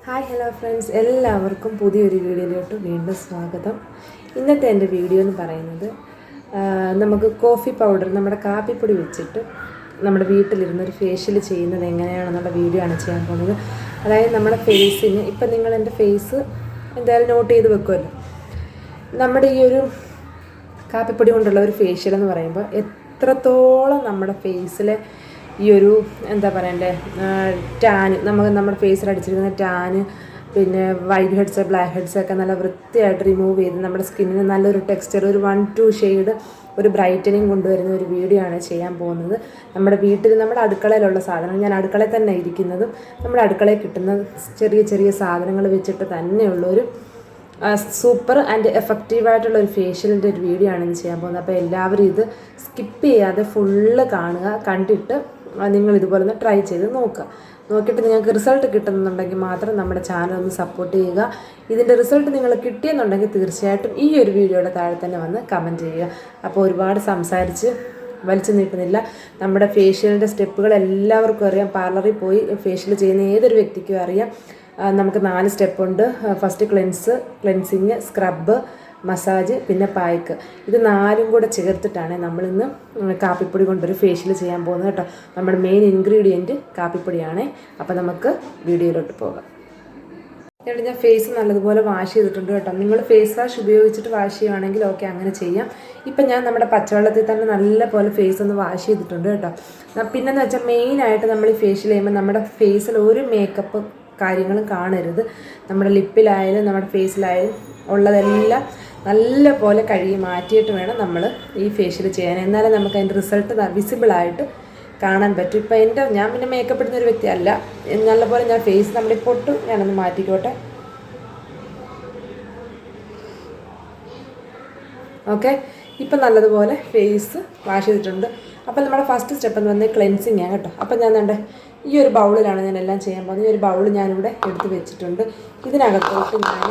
Hi hello friends, എല്ലാവർക്കും പുതിയൊരു വീഡിയോയിലോട്ട് വീണ്ടും സ്വാഗതം. ഇന്നത്തെ എൻ്റെ വീഡിയോ എന്ന് പറയുന്നത് നമുക്ക് കോഫി പൗഡർ, നമ്മുടെ കാപ്പിപ്പൊടി വെച്ചിട്ട് നമ്മുടെ വീട്ടിലിരുന്നൊരു ഫേഷ്യൽ ചെയ്യുന്നത് എങ്ങനെയാണെന്നുള്ള വീഡിയോ ആണ് ചെയ്യാൻ പോകുന്നത്. അതായത് നമ്മുടെ ഫേസിന്, ഇപ്പം നിങ്ങൾ എൻ്റെ ഫേസ് എന്തായാലും നോട്ട് ചെയ്ത് വെക്കുമല്ലോ. നമ്മുടെ ഈ ഒരു കാപ്പിപ്പൊടി കൊണ്ടുള്ള ഒരു ഫേഷ്യൽ എന്ന് പറയുമ്പോൾ എത്രത്തോളം നമ്മുടെ ഫേസിലെ ഈ ഒരു എന്താ പറയണ്ടേ ടാന്, നമ്മുടെ ഫേസിൽ അടിച്ചിരിക്കുന്ന ടാന്, പിന്നെ വൈറ്റ് ഹെഡ്സ്, ബ്ലാക്ക് ഹെഡ്സ് ഒക്കെ നല്ല വൃത്തിയായിട്ട് റിമൂവ് ചെയ്ത് നമ്മുടെ സ്കിന്നിന് നല്ലൊരു ടെക്സ്ചർ, ഒരു 1-2 ഷെയ്ഡ് ഒരു ബ്രൈറ്റനിങ് കൊണ്ടുവരുന്ന ഒരു വീഡിയോ ആണ് ചെയ്യാൻ പോകുന്നത്. നമ്മുടെ വീട്ടിൽ, നമ്മുടെ അടുക്കളയിലുള്ള സാധനം, ഞാൻ അടുക്കളയിൽ തന്നെ ഇരിക്കുന്നതും നമ്മുടെ അടുക്കളയിൽ കിട്ടുന്ന ചെറിയ ചെറിയ സാധനങ്ങൾ വെച്ചിട്ട് തന്നെയുള്ളൊരു സൂപ്പർ ആൻഡ് എഫക്റ്റീവായിട്ടുള്ള ഒരു ഫേഷ്യലിൻ്റെ ഒരു വീഡിയോ ആണ് ഇന്ന് ചെയ്യാൻ പോകുന്നത്. അപ്പോൾ എല്ലാവരും ഇത് സ്കിപ്പ് ചെയ്യാതെ ഫുള്ള് കാണുക. കണ്ടിട്ട് നിങ്ങൾ ഇതുപോലെ ഒന്ന് ട്രൈ ചെയ്ത് നോക്കിയിട്ട് നിങ്ങൾക്ക് റിസൾട്ട് കിട്ടുന്നുണ്ടെങ്കിൽ മാത്രം നമ്മുടെ ചാനൽ ഒന്ന് സപ്പോർട്ട് ചെയ്യുക. ഇതിൻ്റെ റിസൾട്ട് നിങ്ങൾ കിട്ടിയെന്നുണ്ടെങ്കിൽ തീർച്ചയായിട്ടും ഈ ഒരു വീഡിയോയുടെ താഴെ തന്നെ വന്ന് കമൻറ്റ് ചെയ്യുക. അപ്പോൾ ഒരുപാട് സംസാരിച്ച് വലിച്ചു നീട്ടുന്നില്ല. നമ്മുടെ ഫേഷ്യലിൻ്റെ സ്റ്റെപ്പുകൾ എല്ലാവർക്കും അറിയാം. പാർലറിൽ പോയി ഫേഷ്യൽ ചെയ്യുന്ന ഏതൊരു വ്യക്തിക്കും അറിയാം. നമുക്ക് 4 സ്റ്റെപ്പുണ്ട്. ഫസ്റ്റ് ക്ലെൻസിങ്, സ്ക്രബ്, മസാജ്, പിന്നെ പായ്ക്ക്. ഇത് 4ഉം കൂടെ ചേർത്തിട്ടാണ് നമ്മളിന്ന് കാപ്പിപ്പൊടി കൊണ്ടൊരു ഫേഷ്യൽ ചെയ്യാൻ പോകുന്നത് കേട്ടോ. നമ്മുടെ മെയിൻ ഇൻഗ്രീഡിയൻറ്റ് കാപ്പിപ്പൊടിയാണ്. അപ്പോൾ നമുക്ക് വീഡിയോയിലോട്ട് പോകാം. എന്നിട്ട് ഞാൻ ഫേസ് നല്ലതുപോലെ വാഷ് ചെയ്തിട്ടുണ്ട് കേട്ടോ. നിങ്ങൾ ഫേസ് വാഷ് ഉപയോഗിച്ചിട്ട് വാഷ് ചെയ്യുകയാണെങ്കിൽ ഓക്കെ, അങ്ങനെ ചെയ്യാം. ഇപ്പം ഞാൻ നമ്മുടെ പച്ചവെള്ളത്തിൽ തന്നെ നല്ലപോലെ ഫേസ് ഒന്ന് വാഷ് ചെയ്തിട്ടുണ്ട് കേട്ടോ. പിന്നെന്ന് വെച്ചാൽ മെയിനായിട്ട് നമ്മൾ ഈ ഫേഷ്യൽ ചെയ്യുമ്പോൾ നമ്മുടെ ഫേസിൽ ഒരു മേക്കപ്പ് കാര്യങ്ങളും കാണരുത്. നമ്മുടെ ലിപ്പിലായാലും നമ്മുടെ ഫേസിലായാലും ഉള്ളതെല്ലാം നല്ല പോലെ കഴുകി മാറ്റിയിട്ട് വേണം നമ്മൾ ഈ ഫേഷ്യൽ ചെയ്യാൻ. എന്നാലേ നമുക്ക് അതിൻ്റെ റിസൾട്ട് വിസിബിളായിട്ട് കാണാൻ പറ്റും. ഇപ്പം ഞാൻ പിന്നെ മേക്കപ്പ് ഇടുന്നൊരു വ്യക്തിയല്ല. നല്ലപോലെ ഞാൻ ഫേസ് നമ്മുടെ പൊട്ട് ഞാനൊന്ന് മാറ്റിക്കോട്ടെ. ഓക്കെ, ഇപ്പം നല്ലതുപോലെ ഫേസ് വാഷ് ചെയ്തിട്ടുണ്ട്. അപ്പം നമ്മുടെ ഫസ്റ്റ് സ്റ്റെപ്പ് എന്ന് പറഞ്ഞാൽ ക്ലെൻസിങ് ആണ് കേട്ടോ. അപ്പം ഞാൻ ഈ ഒരു ബൗളിലാണ് ഞാൻ എല്ലാം ചെയ്യാൻ പോകുന്നത്. ഈ ഒരു ബൗൾ ഞാനിവിടെ എടുത്ത് വെച്ചിട്ടുണ്ട്. ഇതിനകത്തോട്ട് ഞാൻ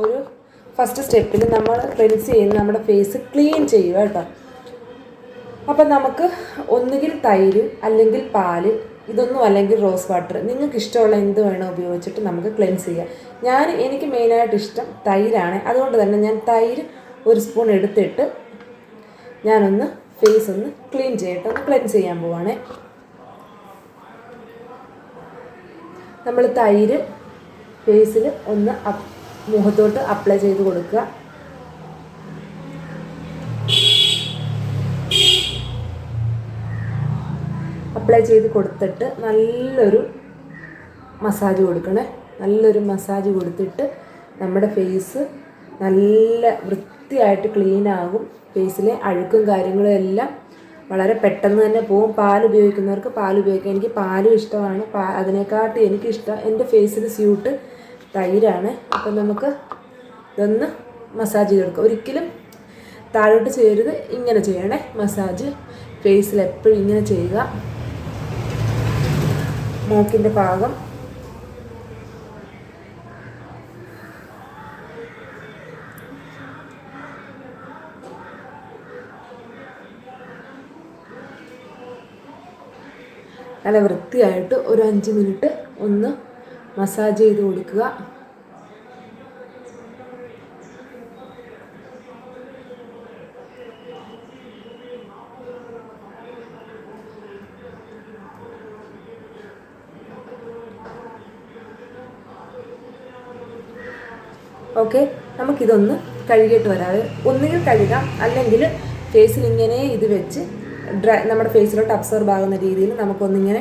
ഒരു ഫസ്റ്റ് സ്റ്റെപ്പിൽ നമ്മൾ ക്ലെൻസ് ചെയ്യുന്ന നമ്മുടെ ഫേസ് ക്ലീൻ ചെയ്യുക കേട്ടോ. അപ്പം നമുക്ക് ഒന്നുകിൽ തൈര്, അല്ലെങ്കിൽ പാല്, ഇതൊന്നും അല്ലെങ്കിൽ റോസ് വാട്ടർ, നിങ്ങൾക്ക് ഇഷ്ടമുള്ള എന്ത് വേണോ ഉപയോഗിച്ചിട്ട് നമുക്ക് ക്ലെൻസ് ചെയ്യാം. എനിക്ക് മെയിനായിട്ട് ഇഷ്ടം തൈരാണ്. അതുകൊണ്ട് തന്നെ ഞാൻ തൈര് 1 സ്പൂൺ എടുത്തിട്ട് ഞാനൊന്ന് ഫേസ് ഒന്ന് ക്ലീൻ ചെയ്തിട്ട് ഒന്ന് ക്ലെൻസ് ചെയ്യാൻ പോവാണേ. നമ്മൾ തൈര് ഫേസിൽ ഒന്ന് മുഖത്തോട്ട് അപ്ലൈ ചെയ്ത് കൊടുക്കുക. അപ്ലൈ ചെയ്ത് കൊടുത്തിട്ട് നല്ലൊരു മസാജ് കൊടുക്കണേ. നല്ലൊരു മസാജ് കൊടുത്തിട്ട് നമ്മുടെ ഫേസ് നല്ല വൃത്തിയായിട്ട് ക്ലീൻ ആകും. ഫേസിലെ അഴുക്കും കാര്യങ്ങളും എല്ലാം വളരെ പെട്ടെന്ന് തന്നെ പോകും. പാൽ ഉപയോഗിക്കുന്നവർക്ക് പാൽ ഉപയോഗിക്കാം. എനിക്ക് പാലും ഇഷ്ടമാണ്. അതിനെക്കാട്ടി എനിക്കിഷ്ടം, എൻ്റെ ഫേസിൽ സ്യൂട്ട് തൈരാണ്. അപ്പം നമുക്ക് ഇതൊന്ന് മസാജ് ചെയ്തെടുക്കാം. ഒരിക്കലും താഴോട്ട് ചെയ്യരുത്, ഇങ്ങനെ ചെയ്യണേ മസാജ്. ഫേസിൽ എപ്പോഴും ഇങ്ങനെ ചെയ്യുക. മൂക്കിൻ്റെ ഭാഗം, നല്ല വൃത്തിയായിട്ട് ഒരു 5 മിനിറ്റ് ഒന്ന് മസാജ് ചെയ്ത് കൊടുക്കുക. ഓക്കെ, നമുക്കിതൊന്ന് കഴുകിയിട്ട് വരാതെ ഒന്നുകിൽ കഴുകാം, അല്ലെങ്കിൽ ഫേസിൽ ഇങ്ങനെ ഇത് വെച്ച് നമ്മുടെ ഫേസിലോട്ട് അബ്സോർബ് ആകുന്ന രീതിയിൽ നമുക്കൊന്നിങ്ങനെ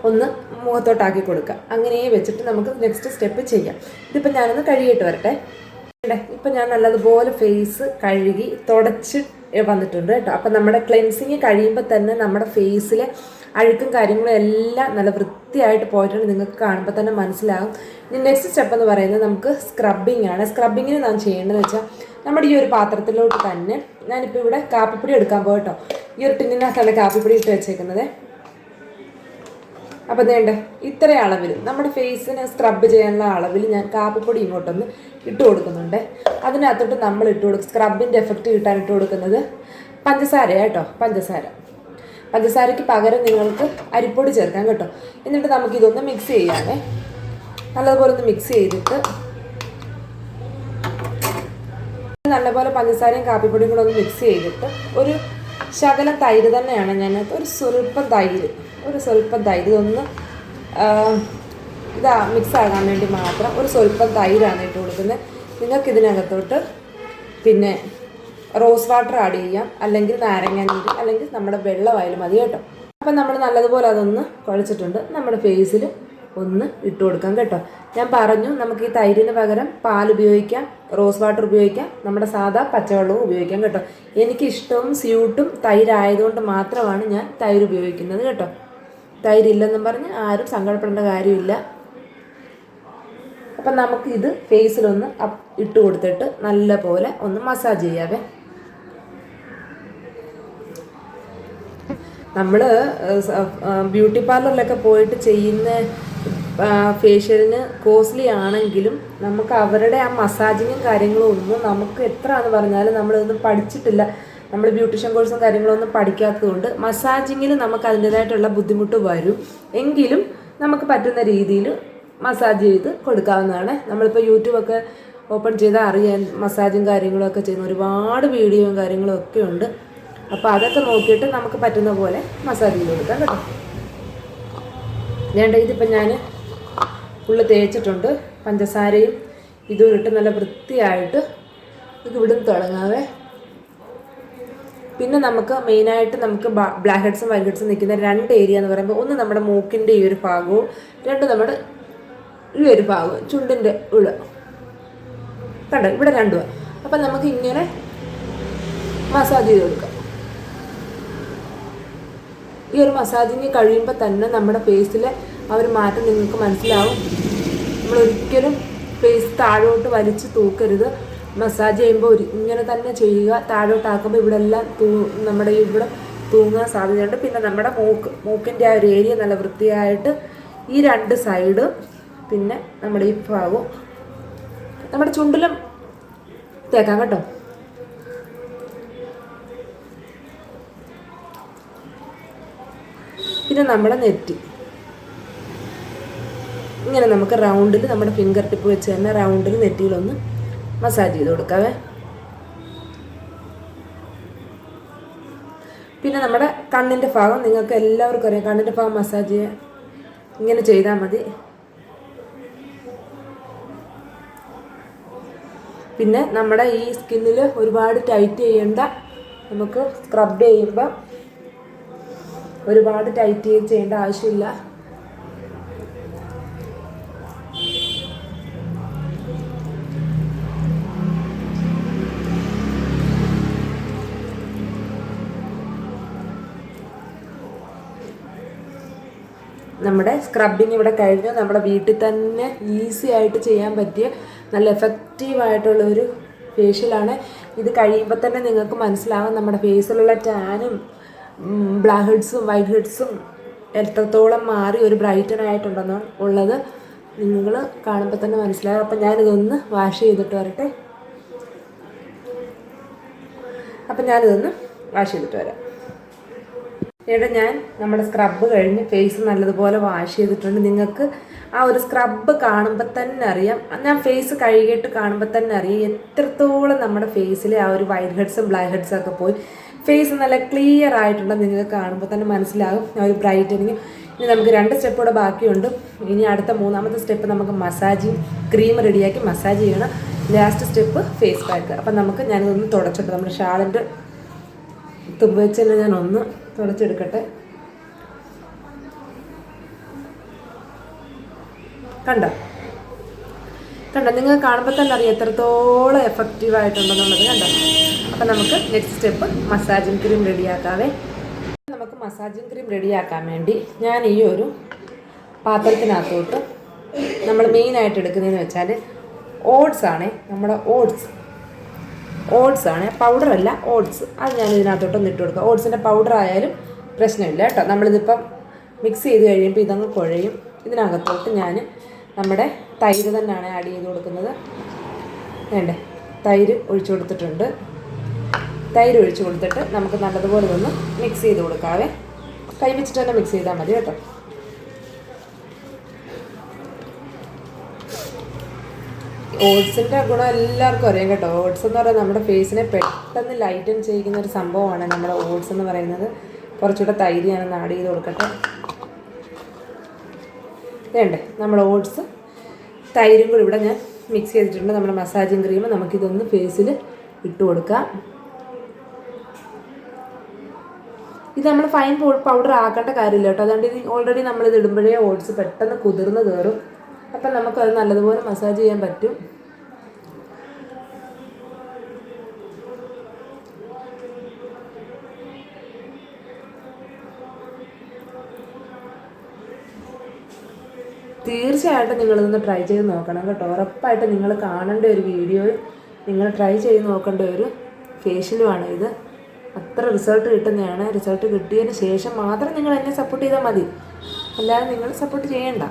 ഒന്ന് മുഖത്തോട്ടാക്കി കൊടുക്കാം. അങ്ങനെ വെച്ചിട്ട് നമുക്ക് നെക്സ്റ്റ് സ്റ്റെപ്പ് ചെയ്യാം. ഇതിപ്പോൾ ഞാനൊന്ന് കഴുകിയിട്ട് വരട്ടെ. ഇപ്പം ഞാൻ നല്ലതുപോലെ ഫേസ് കഴുകി തുടച്ച് വന്നിട്ടുണ്ട് കേട്ടോ. അപ്പം നമ്മുടെ ക്ലെൻസിങ് കഴിയുമ്പോൾ തന്നെ നമ്മുടെ ഫേസിലെ അഴുക്കും കാര്യങ്ങളും എല്ലാം നല്ല വൃത്തിയായിട്ട് പോയിട്ടുണ്ട്. നിങ്ങൾക്ക് കാണുമ്പോൾ തന്നെ മനസ്സിലാകും. ഇനി നെക്സ്റ്റ് സ്റ്റെപ്പ് എന്ന് പറയുന്നത് നമുക്ക് സ്ക്രബിങ് ആണ്. സ്ക്രബിങ്ങിന് നാം ചെയ്യേണ്ടതെന്ന് വെച്ചാൽ നമ്മുടെ ഈ ഒരു പാത്രത്തിലോട്ട് തന്നെ ഞാനിപ്പോൾ ഇവിടെ കാപ്പിപ്പൊടി എടുക്കാൻ പോകട്ടോ. ഈ ഒരു ടിന്നിനകത്താണ് കാപ്പിപ്പൊടി ഇട്ട് വെച്ചേക്കുന്നത്. അപ്പോൾ വേണ്ടേ ഇത്ര അളവിൽ നമ്മുടെ ഫേസിന് സ്ക്രബ് ചെയ്യാനുള്ള അളവിൽ ഞാൻ കാപ്പിപ്പൊടി ഇങ്ങോട്ടൊന്ന് ഇട്ട് കൊടുക്കുന്നുണ്ട്. അതിനകത്തോട്ട് നമ്മൾ സ്ക്രബിൻ്റെ എഫക്റ്റ് കിട്ടാൻ ഇട്ട് കൊടുക്കുന്നത് പഞ്ചസാര കേട്ടോ. പഞ്ചസാരയ്ക്ക് പകരം നിങ്ങൾക്ക് അരിപ്പൊടി ചേർക്കാം കേട്ടോ. എന്നിട്ട് നമുക്കിതൊന്ന് മിക്സ് ചെയ്യാമേ. നല്ലതുപോലെ ഒന്ന് മിക്സ് ചെയ്തിട്ട് നല്ലപോലെ പഞ്ചസാരയും കാപ്പിപ്പൊടിയും കൂടെ ഒന്ന് മിക്സ് ചെയ്തിട്ട് ഒരു ശകലം തൈര് തന്നെയാണ് ഞാനത് ഒരു സ്വല്പം തൈര് ഇതൊന്ന് മിക്സ് ആകാൻ വേണ്ടി മാത്രം ഒരു സ്വല്പം തൈരാണ് ഇട്ട് കൊടുക്കുന്നത്. നിങ്ങൾക്ക് ഇതിനകത്തോട്ട് പിന്നെ റോസ് വാട്ടർ ആഡ് ചെയ്യാം, അല്ലെങ്കിൽ നാരങ്ങ നീര്, അല്ലെങ്കിൽ നമ്മുടെ വെള്ളമായാലും മതി കേട്ടോ. അപ്പം നമ്മൾ നല്ലതുപോലെ അതൊന്ന് കുഴച്ചിട്ടുണ്ട്. നമ്മുടെ ഫേസിൽ ഒന്ന് ഇട്ട് കൊടുക്കാം കേട്ടോ. ഞാൻ പറഞ്ഞു നമുക്ക് ഈ തൈരിന് പകരം പാൽ ഉപയോഗിക്കാം, റോസ് വാട്ടർ ഉപയോഗിക്കാം, നമ്മുടെ സാധാ പച്ചവെള്ളവും ഉപയോഗിക്കാം കേട്ടോ. എനിക്കിഷ്ടവും സ്യൂട്ടും തൈരായതുകൊണ്ട് മാത്രമാണ് ഞാൻ തൈര് ഉപയോഗിക്കുന്നത് കേട്ടോ. തൈരില്ലെന്നും പറഞ്ഞ് ആരും സങ്കടപ്പെടേണ്ട കാര്യമില്ല. അപ്പം നമുക്കിത് ഫേസിലൊന്ന് ഇട്ട് കൊടുത്തിട്ട് നല്ല പോലെ ഒന്ന് മസാജ് ചെയ്യാവേ. നമ്മൾ ബ്യൂട്ടി പാർലറിലൊക്കെ പോയിട്ട് ചെയ്യുന്ന ഫേഷ്യലിന് കോസ്റ്റ്ലി ആണെങ്കിലും നമുക്ക് അവരുടെ ആ മസാജിങ്ങും കാര്യങ്ങളും ഒന്നും നമുക്ക് എത്രയാണെന്ന് പറഞ്ഞാലും നമ്മളിതൊന്നും പഠിച്ചിട്ടില്ല. നമ്മൾ ബ്യൂട്ടീഷ്യൻ കോഴ്സും കാര്യങ്ങളൊന്നും പഠിക്കാത്തതുകൊണ്ട് മസാജിങ്ങിൽ നമുക്ക് അതിൻ്റേതായിട്ടുള്ള ബുദ്ധിമുട്ട് വരും. എങ്കിലും നമുക്ക് പറ്റുന്ന രീതിയിൽ മസാജ് ചെയ്ത് കൊടുക്കാവുന്നതാണ്. നമ്മളിപ്പോൾ യൂട്യൂബൊക്കെ ഓപ്പൺ ചെയ്താൽ അറിയാൻ മസാജും കാര്യങ്ങളൊക്കെ ചെയ്യുന്ന ഒരുപാട് വീഡിയോയും കാര്യങ്ങളും ഒക്കെ ഉണ്ട്. അപ്പോൾ അതൊക്കെ നോക്കിയിട്ട് നമുക്ക് പറ്റുന്ന പോലെ മസാജ് ചെയ്ത് കൊടുക്കാം കേട്ടോ. ഇതിപ്പം ഞാൻ ഫുള്ള് തേച്ചിട്ടുണ്ട്. പഞ്ചസാരയും ഇതും ഇട്ട് നല്ല വൃത്തിയായിട്ട് ഇത് ഇവിടുന്ന് തുടങ്ങാവേ. പിന്നെ നമുക്ക് മെയിനായിട്ട് നമുക്ക് ബ്ലാക്ക് ഹെഡ്സും വൈറ്റ് ഹെഡ്സും നിൽക്കുന്ന രണ്ട് ഏരിയ എന്ന് പറയുമ്പോൾ ഒന്ന് നമ്മുടെ മൂക്കിൻ്റെ ഈ ഒരു ഭാഗവും രണ്ട് നമ്മുടെ ഈ ഒരു ഭാഗവും ചുണ്ടിൻ്റെ ഉള്ള കണ്ടോ ഇവിടെ രണ്ടും. അപ്പം നമുക്ക് ഇങ്ങനെ മസാജ് ചെയ്ത് കൊടുക്കാം. ഈ ഒരു മസാജിങ് കഴിയുമ്പോൾ തന്നെ നമ്മുടെ ഫേസിലെ ആ ഒരു മാറ്റം നിങ്ങൾക്ക് മനസ്സിലാവും. നമ്മളൊരിക്കലും ഫേസ് താഴോട്ട് വലിച്ച് തൂക്കരുത്. മസാജ് ചെയ്യുമ്പോൾ ഇങ്ങനെ തന്നെ ചെയ്യുക. താഴോട്ടാക്കുമ്പോൾ ഇവിടെ എല്ലാം നമ്മുടെ ഇവിടെ തൂങ്ങാൻ സാധ്യതയുണ്ട്. പിന്നെ നമ്മുടെ മൂക്കിൻ്റെ ആ ഒരു ഏരിയ നല്ല വൃത്തിയായിട്ട് ഈ രണ്ട് സൈഡ് പിന്നെ നമ്മുടെ ഈ ഭാഗവും നമ്മുടെ ചുണ്ടിലും തേക്കാം കേട്ടോ. പിന്നെ നമ്മുടെ നെറ്റി ഇങ്ങനെ നമുക്ക് റൗണ്ടിൽ നമ്മുടെ ഫിംഗർ ടിപ്പ് വെച്ച് തന്നെ റൗണ്ടിൽ നെറ്റിയിലൊന്ന് മസാജ് ചെയ്ത് കൊടുക്കാവേ. പിന്നെ നമ്മുടെ കണ്ണിൻ്റെ ഭാഗം നിങ്ങൾക്ക് എല്ലാവർക്കും അറിയാം. കണ്ണിൻ്റെ ഭാഗം മസാജ് ചെയ്യാൻ ഇങ്ങനെ ചെയ്താൽ മതി. പിന്നെ നമ്മുടെ ഈ സ്കിന്നിൽ ഒരുപാട് ടൈറ്റ് ചെയ്യേണ്ട, നമുക്ക് സ്ക്രബ് ചെയ്യുമ്പോൾ ഒരുപാട് ടൈറ്റ് ചെയ്യേണ്ട ആവശ്യമില്ല. നമ്മുടെ സ്ക്രബിങ് ഇവിടെ കഴിഞ്ഞു. നമ്മുടെ വീട്ടിൽ തന്നെ ഈസി ആയിട്ട് ചെയ്യാൻ പറ്റിയ നല്ല എഫക്റ്റീവായിട്ടുള്ളൊരു ഫേഷ്യലാണ്. ഇത് കഴിയുമ്പോൾ തന്നെ നിങ്ങൾക്ക് മനസ്സിലാകും നമ്മുടെ ഫേസിലുള്ള ടാനും ബ്ലാക്ക് ഹെഡ്സും വൈറ്റ് ഹെഡ്സും എത്രത്തോളം മാറി ഒരു ബ്രൈറ്റൻ ആയിട്ടുണ്ടെന്ന് ഉള്ളത് നിങ്ങൾ കാണുമ്പോൾ തന്നെ മനസ്സിലാകും. അപ്പം ഞാനിതൊന്ന് വാഷ് ചെയ്തിട്ട് വരട്ടെ. വരാം. ഇവിടെ ഞാൻ നമ്മുടെ സ്ക്രബ് കഴിഞ്ഞ് ഫേസ് നല്ലതുപോലെ വാഷ് ചെയ്തിട്ടുണ്ട്. നിങ്ങൾക്ക് ആ ഒരു സ്ക്രബ് കാണുമ്പോൾ തന്നെ അറിയാം, ഞാൻ ഫേസ് കഴുകിയിട്ട് കാണുമ്പോൾ തന്നെ അറിയാം എത്രത്തോളം നമ്മുടെ ഫേസിലെ ആ ഒരു വൈറ്റ് ഹെഡ്സും ബ്ലാക്ക് ഹെഡ്സും ഒക്കെ പോയി ഫേസ് നല്ല ക്ലിയർ ആയിട്ടുണ്ടെന്ന് നിങ്ങൾക്ക് കാണുമ്പോൾ തന്നെ മനസ്സിലാകും ആ ഒരു ബ്രൈറ്റനിങ്. ഇനി നമുക്ക് 2 സ്റ്റെപ്പ് കൂടെ ബാക്കിയുണ്ട്. ഇനി അടുത്ത 3ാമത്തെ സ്റ്റെപ്പ് നമുക്ക് മസാജിങ് ക്രീം റെഡിയാക്കി മസാജ് ചെയ്യണം. Last step face pack. അപ്പം ഞാനിതൊന്ന് തുടച്ചിട്ട് നമ്മുടെ ഷാളിൻ്റെ തുമ്പ് വെച്ച് തന്നെ ഞാനൊന്ന് തുടച്ചെടുക്കട്ടെ. കണ്ടോ നിങ്ങൾക്ക് കാണുമ്പോൾ തന്നെ അറിയാം എത്രത്തോളം എഫക്റ്റീവായിട്ടുണ്ടെന്നുള്ളത്. കണ്ടോ. അപ്പം നമുക്ക് നെക്സ്റ്റ് സ്റ്റെപ്പ് മസാജിങ് ക്രീം റെഡിയാക്കാവേ. നമുക്ക് മസാജിങ് ക്രീം റെഡിയാക്കാൻ വേണ്ടി ഞാൻ ഈ ഒരു പാത്രത്തിനകത്തോട്ട് നമ്മൾ മെയിനായിട്ട് എടുക്കുന്നതെന്ന് വെച്ചാൽ ഓട്സ് ആണ്. നമ്മുടെ ഓട്സ് ആണ്, പൗഡറല്ല, ഓട്സ്. അത് ഞാൻ ഇതിനകത്തോട്ടൊന്ന് ഇട്ട് കൊടുക്കുക. ഓട്സിൻ്റെ പൗഡർ ആയാലും പ്രശ്നമില്ല കേട്ടോ. നമ്മളിതിപ്പം മിക്സ് ചെയ്ത് കഴിയുമ്പോൾ ഇതങ്ങ് കുഴയും. ഇതിനകത്തോട്ട് ഞാൻ നമ്മുടെ തൈര് തന്നെയാണ് ആഡ് ചെയ്ത് കൊടുക്കുന്നത്. വേണ്ടേ, തൈര് ഒഴിച്ചു കൊടുത്തിട്ടുണ്ട്. തൈര് ഒഴിച്ച് കൊടുത്തിട്ട് നമുക്ക് നല്ലതുപോലെ ഒന്ന് മിക്സ് ചെയ്ത് കൊടുക്കാവേ. കൈ വെച്ചിട്ട് തന്നെ മിക്സ് ചെയ്താൽ മതി കേട്ടോ. ഓട്സിൻ്റെ ഗുണം എല്ലാവർക്കും അറിയാം കേട്ടോ. ഓട്സ് എന്ന് പറയുന്നത് നമ്മുടെ ഫേസിനെ പെട്ടെന്ന് ലൈറ്റൻ ചെയ്യുന്ന ഒരു സംഭവമാണ് നമ്മുടെ ഓട്സ് എന്ന് പറയുന്നത്. കുറച്ചുകൂടെ തൈര് ഞാനൊന്ന് ആഡ് ചെയ്ത് കൊടുക്കട്ടെ. വേണ്ടേ നമ്മൾ ഓട്സ് തൈരും കൂടി ഇവിടെ ഞാൻ മിക്സ് ചെയ്തിട്ടുണ്ട്. നമ്മുടെ മസാജിങ് ക്രീം നമുക്കിതൊന്ന് ഫേസിൽ ഇട്ട് കൊടുക്കാം. ഇത് നമ്മൾ ഫൈൻ പൗഡർ ആക്കേണ്ട കാര്യമില്ല കേട്ടോ. അതുകൊണ്ട് ഇത് ഓൾറെഡി നമ്മളിത് ഇടുമ്പോഴേ ഓട്സ് പെട്ടെന്ന് കുതിർന്ന് കയറും. അപ്പം നമുക്കത് നല്ലതുപോലെ മസാജ് ചെയ്യാൻ പറ്റും. തീർച്ചയായിട്ടും നിങ്ങളിതൊന്ന് ട്രൈ ചെയ്ത് നോക്കണം കേട്ടോ. ഉറപ്പായിട്ട് നിങ്ങൾ കാണേണ്ട ഒരു വീഡിയോ, നിങ്ങൾ ട്രൈ ചെയ്ത് നോക്കേണ്ട ഒരു ഫേഷ്യലുമാണ് ഇത്. അത്ര റിസൾട്ട് കിട്ടുന്നതാണ്. റിസൾട്ട് കിട്ടിയതിന് ശേഷം മാത്രം നിങ്ങൾ എന്നെ സപ്പോർട്ട് ചെയ്താൽ മതി, അല്ലാതെ നിങ്ങൾ സപ്പോർട്ട് ചെയ്യണ്ട.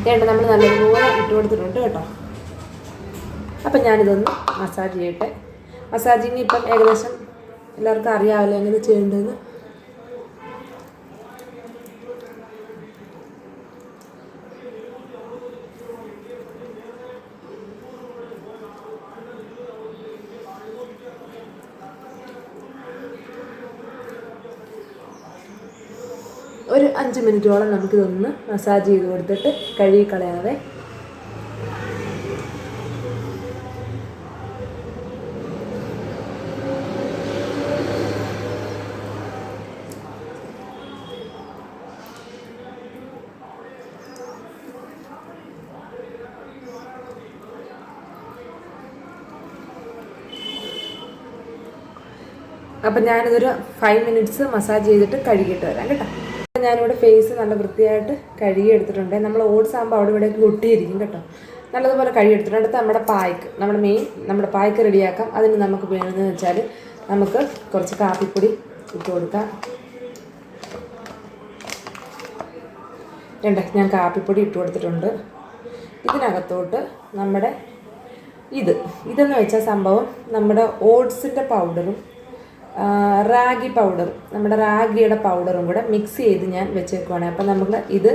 വേണ്ട നമ്മൾ നല്ലതുപോലെ ഇട്ട് കൊടുത്തിട്ടുണ്ട് കേട്ടോ. അപ്പം ഞാനിതൊന്ന് മസാജ് ചെയ്യട്ടെ. മസാജിങ് ഇപ്പം ഏകദേശം എല്ലാവർക്കും അറിയാമല്ലോ എങ്ങനെ ചെയ്യേണ്ടതെന്ന്. ഒരു 5 മിനിറ്റോളം നമുക്കിതൊന്ന് മസാജ് ചെയ്ത് കൊടുത്തിട്ട് കഴുകി കളയാതെ. അപ്പം ഞാനിതൊരു 5 മിനിറ്റ്സ് മസാജ് ചെയ്തിട്ട് കഴുകിയിട്ട് വരാം കേട്ടോ. ഞാനിവിടെ ഫേസ് നല്ല വൃത്തിയായിട്ട് കഴുകി എടുത്തിട്ടുണ്ട്. നമ്മൾ ഓട്സ് ആകുമ്പോൾ അവിടെ ഇവിടേക്ക് ഒട്ടിയിരിക്കും കേട്ടോ. നല്ലതുപോലെ കഴുകി എടുത്തിട്ടുണ്ട്. അടുത്ത് നമ്മുടെ പായ്ക്ക് റെഡിയാക്കാം. അതിന് നമുക്ക് വേണമെന്ന് വെച്ചാൽ നമുക്ക് കുറച്ച് കാപ്പിപ്പൊടി ഇട്ട് കൊടുക്കാം. ഞാൻ കാപ്പിപ്പൊടി ഇട്ട് കൊടുത്തിട്ടുണ്ട്. ഇതിനകത്തോട്ട് നമ്മുടെ ഇതെന്ന് വെച്ച സംഭവം നമ്മുടെ ഓട്സിൻ്റെ പൗഡറും റാഗി പൗഡറും നമ്മുടെ റാഗിയുടെ പൗഡറും കൂടെ മിക്സ് ചെയ്ത് ഞാൻ വെച്ചേക്കുവാണ്. അപ്പം നമുക്ക് ഇത്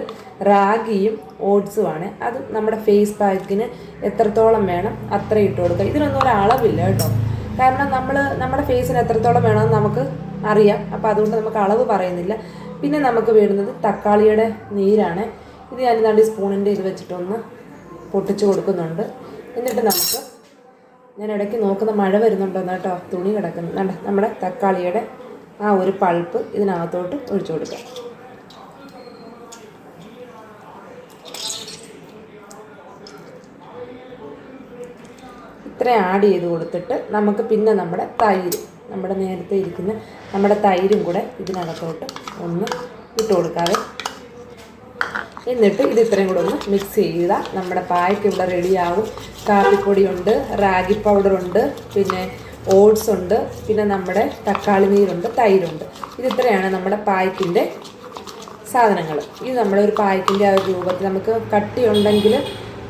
റാഗിയും ഓട്സുമാണ്. അത് നമ്മുടെ ഫേസ് പാക്കിന് എത്രത്തോളം വേണം അത്ര ഇട്ട് കൊടുക്കുക. ഇതിനൊന്നും ഒരു അളവില്ല കേട്ടോ. കാരണം നമ്മുടെ ഫേസിന് എത്രത്തോളം വേണമെന്ന് നമുക്ക് അറിയാം. അപ്പോൾ അതുകൊണ്ട് നമുക്ക് അളവ് പറയുന്നില്ല. പിന്നെ നമുക്ക് വേണ്ടുന്നത് തക്കാളിയുടെ നീരാണ്. ഇത് ഞാൻ സ്പൂണിൻ്റെ ഇത് വെച്ചിട്ടൊന്ന് പൊട്ടിച്ച് കൊടുക്കുന്നുണ്ട്. എന്നിട്ട് ഞാൻ ഇടയ്ക്ക് നോക്കുന്ന മഴ വരുന്നുണ്ടോന്ന് കേട്ടോ, തുണി കിടക്കുന്നു. നമ്മുടെ തക്കാളിയുടെ ആ ഒരു പൾപ്പ് ഇതിനകത്തോട്ട് ഒഴിച്ചു കൊടുക്കാം. ഇത്രയും ആഡ് ചെയ്ത് കൊടുത്തിട്ട് നമുക്ക് പിന്നെ നമ്മുടെ നേരത്തെ ഇരിക്കുന്ന നമ്മുടെ തൈരും കൂടെ ഇതിനകത്തോട്ട് ഒന്ന് ഇട്ട് കൊടുക്കാതെ. എന്നിട്ട് ഇത് ഇത്രയും കൂടെ ഒന്ന് മിക്സ് ചെയ്യുക. നമ്മുടെ പായ്ക്ക് ഇവിടെ റെഡിയാകും. കാപ്പിപ്പൊടിയുണ്ട്, റാഗി പൗഡറുണ്ട്, പിന്നെ ഓട്സ് ഉണ്ട്, പിന്നെ നമ്മുടെ തക്കാളി നീരുണ്ട്, തൈരുണ്ട്. ഇതിത്രയാണ് നമ്മുടെ പായ്ക്കിൻ്റെ സാധനങ്ങൾ. ഇത് നമ്മുടെ ഒരു പായ്ക്കിൻ്റെ ആ ഒരു രൂപത്തിൽ നമുക്ക് കട്ടിയുണ്ടെങ്കിൽ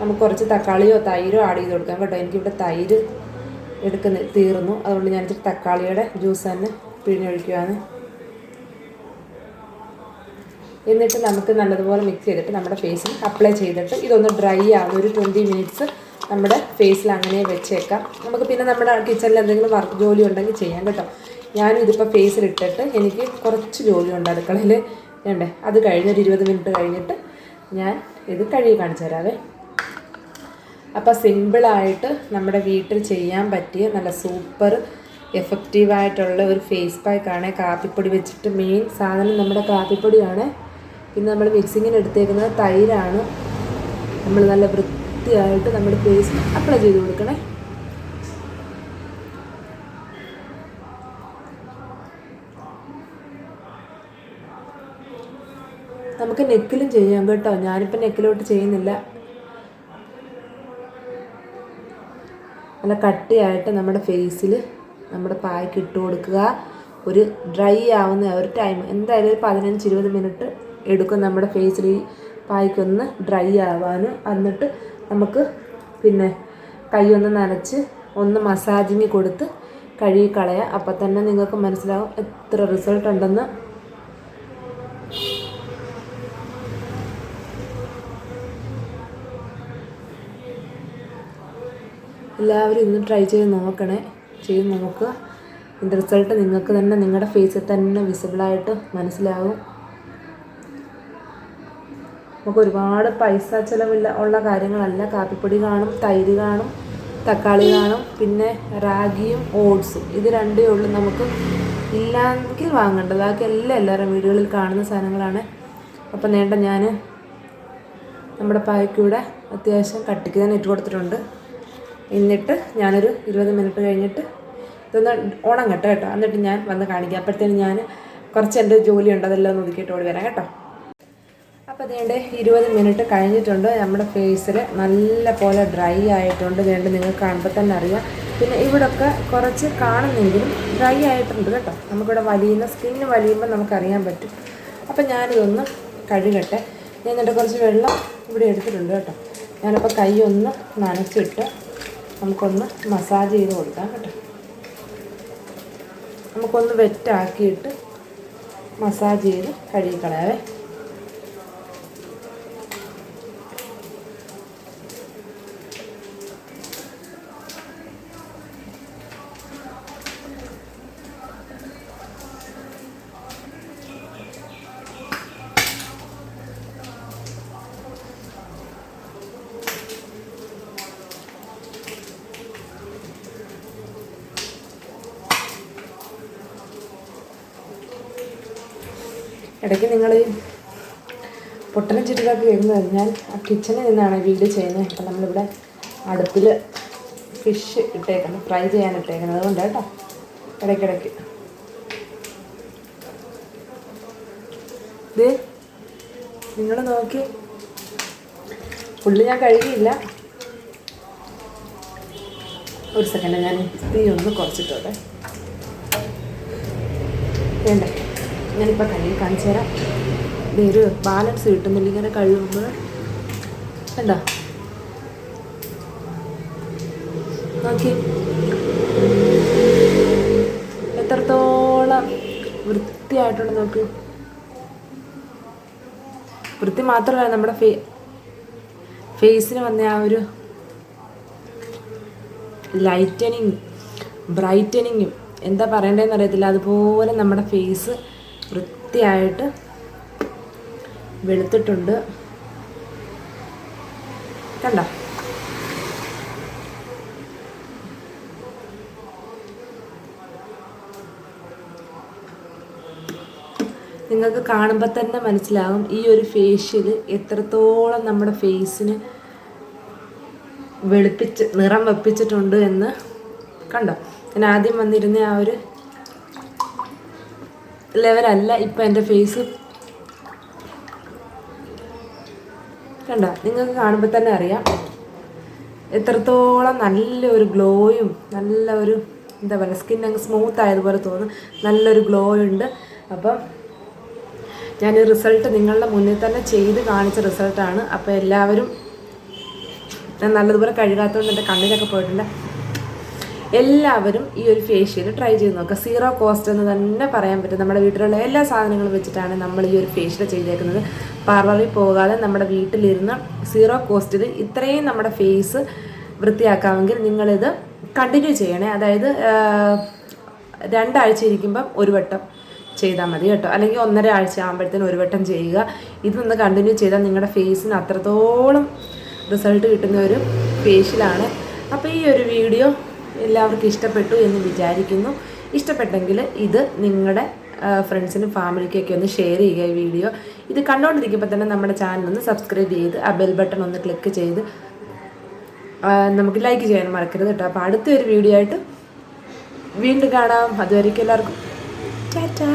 നമുക്ക് കുറച്ച് തക്കാളിയോ തൈരോ ആഡ് ചെയ്ത് കൊടുക്കാം കേട്ടോ. എനിക്കിവിടെ തൈര് തീർന്നു. അതുകൊണ്ട് ഞാൻ ഇച്ചിരി തക്കാളിയുടെ ജ്യൂസ് തന്നെ പിഴിഞ്ഞൊഴിക്കുകയാണ്. എന്നിട്ട് നമുക്ക് നല്ലതുപോലെ മിക്സ് ചെയ്തിട്ട് നമ്മുടെ ഫേസിൽ അപ്ലൈ ചെയ്തിട്ട് ഇതൊന്ന് ഡ്രൈ ആവുന്ന ഒരു 20 മിനിറ്റ്സ് നമ്മുടെ ഫേസിൽ അങ്ങനെ വെച്ചേക്കാം. നമുക്ക് പിന്നെ നമ്മുടെ കിച്ചണിൽ എന്തെങ്കിലും ജോലി ഉണ്ടെങ്കിൽ ചെയ്യാം കേട്ടോ. ഞാനും ഇതിപ്പോൾ ഫേസിലിട്ടിട്ട് എനിക്ക് കുറച്ച് ജോലിയുണ്ട് അടുക്കളയിൽ. അത് കഴിഞ്ഞൊരു 20 മിനിറ്റ് കഴിഞ്ഞിട്ട് ഞാൻ ഇത് കഴുകി കാണിച്ചു തരാവേ. അപ്പോൾ സിമ്പിളായിട്ട് നമ്മുടെ വീട്ടിൽ ചെയ്യാൻ പറ്റിയ നല്ല സൂപ്പർ എഫക്റ്റീവായിട്ടുള്ള ഒരു ഫേസ് പാക്കാണ്. കാപ്പിപ്പൊടി വെച്ചിട്ട് മെയിൻ സാധനം നമ്മുടെ കാപ്പിപ്പൊടിയാണ്. പിന്നെ നമ്മൾ മിക്സിങ്ങിന് എടുത്തേക്കുന്നത് തൈരാണ്. നമ്മൾ നല്ല വൃത്തിയായിട്ട് നമ്മുടെ ഫേസിൽ അപ്ലൈ ചെയ്ത് കൊടുക്കണേ. നമുക്ക് നെക്കിലും ചെയ്യാം കേട്ടോ. ഞാനിപ്പോൾ നെക്കിലോട്ട് ചെയ്യുന്നില്ല. നല്ല കട്ടിയായിട്ട് നമ്മുടെ ഫേസിൽ നമ്മുടെ പായ്ക്ക് ഇട്ട് കൊടുക്കുക. ഒരു ഡ്രൈ ആവുന്ന ഒരു ടൈം എന്തായാലും ഒരു 15-20 മിനിറ്റ് എടുക്കും നമ്മുടെ ഫേസിൽ ഈ പായ്ക്കൊന്ന് ഡ്രൈ ആവാൻ. എന്നിട്ട് നമുക്ക് പിന്നെ കൈ ഒന്ന് നനച്ച് ഒന്ന് മസാജിങ് കൊടുത്ത് കഴുകി കളയാം. അപ്പം തന്നെ നിങ്ങൾക്ക് മനസ്സിലാവും എത്ര റിസൾട്ട് ഉണ്ടെന്ന്. എല്ലാവരും ഇന്ന് ട്രൈ ചെയ്ത് നോക്കണേ, ചെയ്ത് നോക്കുക. ഇതിൻ്റെ റിസൾട്ട് നിങ്ങൾക്ക് തന്നെ നിങ്ങളുടെ ഫേസിൽ തന്നെ വിസിബിളായിട്ട് മനസ്സിലാകും. നമുക്ക് ഒരുപാട് പൈസ ചിലവില്ല ഉള്ള കാര്യങ്ങളല്ല. കാപ്പിപ്പൊടി കാണും, തൈര് കാണും, തക്കാളി കാണും, പിന്നെ റാഗിയും ഓട്സും. ഇത് രണ്ടേ ഉള്ളൂ നമുക്ക് ഇല്ലെങ്കിൽ വാങ്ങേണ്ടത്. ബാക്കി എല്ലാവരും വീടുകളിൽ കാണുന്ന സാധനങ്ങളാണ്. അപ്പം നേണ്ട ഞാൻ നമ്മുടെ പായ്ക്കൂടെ അത്യാവശ്യം കട്ടിക്ക് തന്നെ ഇട്ട് കൊടുത്തിട്ടുണ്ട്. എന്നിട്ട് ഞാനൊരു 20 മിനിറ്റ് കഴിഞ്ഞിട്ട് ഇതൊന്ന് ഉണങ്ങട്ടെ കേട്ടോ. എന്നിട്ട് ഞാൻ വന്ന് കാണിക്കാം. അപ്പോഴത്തേനും ഞാൻ കുറച്ച് എൻ്റെ ജോലിയുണ്ട്, അതെല്ലാം ഒന്ന് ഒതുക്കിയിട്ട് ഓടി വരാം കേട്ടോ. അപ്പോൾ അതേണ്ട 20 മിനിറ്റ് കഴിഞ്ഞിട്ടുണ്ട്. നമ്മുടെ ഫേസിൽ നല്ല പോലെ ഡ്രൈ ആയിട്ടുണ്ട്. വേണ്ട നിങ്ങൾക്ക് കാണുമ്പോൾ തന്നെ അറിയാം. പിന്നെ ഇവിടെയൊക്കെ കുറച്ച് കാണുന്നെങ്കിലും ഡ്രൈ ആയിട്ടുണ്ട് കേട്ടോ. നമുക്കിവിടെ വലിയുന്ന സ്കിന്ന് വലിയുമ്പോൾ നമുക്കറിയാൻ പറ്റും. അപ്പം ഞാനിതൊന്ന് കഴുകട്ടെ. ഞാൻ എന്നിട്ട് കുറച്ച് വെള്ളം ഇവിടെ എടുത്തിട്ടുണ്ട് കേട്ടോ. ഞാനപ്പോൾ കൈ ഒന്ന് നനച്ചിട്ട് നമുക്കൊന്ന് മസാജ് ചെയ്ത് കൊടുക്കാം കേട്ടോ. നമുക്കൊന്ന് വെറ്റാക്കിയിട്ട് മസാജ് ചെയ്ത് കഴുകിക്കളയാവേ. ഇടയ്ക്ക് നിങ്ങൾ ഈ പൊട്ടലും ചുറ്റിലൊക്കെ വരുന്നത് ഞാൻ ആ കിച്ചണിൽ നിന്നാണ് വീഡിയോ ചെയ്യുന്നത്. അപ്പം നമ്മളിവിടെ അടുപ്പിൽ ഫിഷ് ഇട്ടേക്കുന്നത്, ഫ്രൈ ചെയ്യാൻ ഇട്ടേക്കുന്നത്, അതുകൊണ്ട് കേട്ടോ ഇടയ്ക്കിടയ്ക്ക് ഇത് നിങ്ങൾ നോക്കി. ഫുള്ള് ഞാൻ കഴുകിയില്ല. ഒരു സെക്കൻഡ് ഞാൻ തീ ഒന്ന് കുറച്ചിട്ടോട്ടെ. വേണ്ട, ഞാനിപ്പോൾ കഴുകി കാണിച്ചു തരാം. ഇതൊരു ബാലൻസ് കിട്ടുന്നില്ല ഇങ്ങനെ കഴുകുമ്പോൾ. കണ്ടോ, നോക്കി എത്രത്തോളം വൃത്തിയായിട്ടുണ്ട്. നോക്ക്, വൃത്തി മാത്രമല്ല നമ്മുടെ ഫേസിന് വന്ന ആ ഒരു ലൈറ്റനിങ് ബ്രൈറ്റനിങ്ങും എന്താ പറയണ്ടതെന്ന് അറിയത്തില്ല. അതുപോലെ നമ്മുടെ ഫേസ് വൃത്തിയായിട്ട് വെളുത്തിട്ടുണ്ട്. കണ്ടോ, നിങ്ങൾക്ക് കാണുമ്പോൾ തന്നെ മനസ്സിലാകും ഈ ഒരു ഫേഷ്യൽ എത്രത്തോളം നമ്മുടെ ഫേസിന് നിറം വെപ്പിച്ചിട്ടുണ്ട് എന്ന്. കണ്ടോ, ഞാൻ ആദ്യം വന്നിരുന്ന ആ ഒരു ലെവലല്ല ഇപ്പം എൻ്റെ ഫേസ്. കണ്ടോ, നിങ്ങൾക്ക് കാണുമ്പോൾ തന്നെ അറിയാം എത്രത്തോളം നല്ലൊരു ഗ്ലോയും നല്ല ഒരു എന്താ പറയുക, സ്കിൻ അങ്ങ് സ്മൂത്ത് ആയതുപോലെ തോന്നും. നല്ലൊരു ഗ്ലോ ഉണ്ട്. അപ്പം ഞാൻ ഈ റിസൾട്ട് നിങ്ങളുടെ മുന്നിൽ തന്നെ ചെയ്ത് കാണിച്ച റിസൾട്ടാണ്. അപ്പോൾ എല്ലാവരും, ഞാൻ നല്ലതുപോലെ കഴുകാത്തതുകൊണ്ട് എൻ്റെ കണ്ണിലൊക്കെ പോയിട്ടുണ്ട്. എല്ലാവരും ഈ ഒരു ഫേഷ്യൽ ട്രൈ ചെയ്ത് നോക്കുക. 0 കോസ്റ്റ് എന്ന് തന്നെ പറയാൻ പറ്റും. നമ്മുടെ വീട്ടിലുള്ള എല്ലാ സാധനങ്ങളും വെച്ചിട്ടാണ് നമ്മൾ ഈ ഒരു ഫേഷ്യൽ ചെയ്തേക്കുന്നത്. പാർലറിൽ പോകാതെ നമ്മുടെ വീട്ടിലിരുന്ന് 0 കോസ്റ്റിൽ ഇത്രയും നമ്മുടെ ഫേസ് വൃത്തിയാക്കാമെങ്കിൽ നിങ്ങളിത് കണ്ടിന്യൂ ചെയ്യണേ. അതായത് 2 ആഴ്ച ഇരിക്കുമ്പം ഒരു വട്ടം ചെയ്താൽ മതി കേട്ടോ. അല്ലെങ്കിൽ 1.5 ആഴ്ച ആകുമ്പോഴത്തേനും ഒരു വട്ടം ചെയ്യുക. ഇതൊന്ന് കണ്ടിന്യൂ ചെയ്താൽ നിങ്ങളുടെ ഫേസിന് അത്രത്തോളം റിസൾട്ട് കിട്ടുന്ന ഒരു ഫേഷ്യലാണ്. അപ്പോൾ ഈ ഒരു വീഡിയോ എല്ലാവർക്കും ഇഷ്ടപ്പെട്ടു എന്ന് വിചാരിക്കുന്നു. ഇഷ്ടപ്പെട്ടെങ്കിൽ ഇത് നിങ്ങളുടെ ഫ്രണ്ട്സിനും ഫാമിലിക്കൊക്കെ ഒന്ന് ഷെയർ ചെയ്യുക ഈ വീഡിയോ. ഇത് കണ്ടുകൊണ്ടിരിക്കുമ്പോൾ തന്നെ നമ്മുടെ ചാനലൊന്ന് സബ്സ്ക്രൈബ് ചെയ്ത് ആ ബെൽ ബട്ടൺ ഒന്ന് ക്ലിക്ക് ചെയ്ത് നമുക്ക് ലൈക്ക് ചെയ്യാൻ മറക്കരുത് കേട്ടോ. അപ്പോൾ അടുത്തൊരു വീഡിയോ ആയിട്ട് വീണ്ടും കാണാം. അതുവരേക്കും എല്ലാവർക്കും ടാറ്റാ.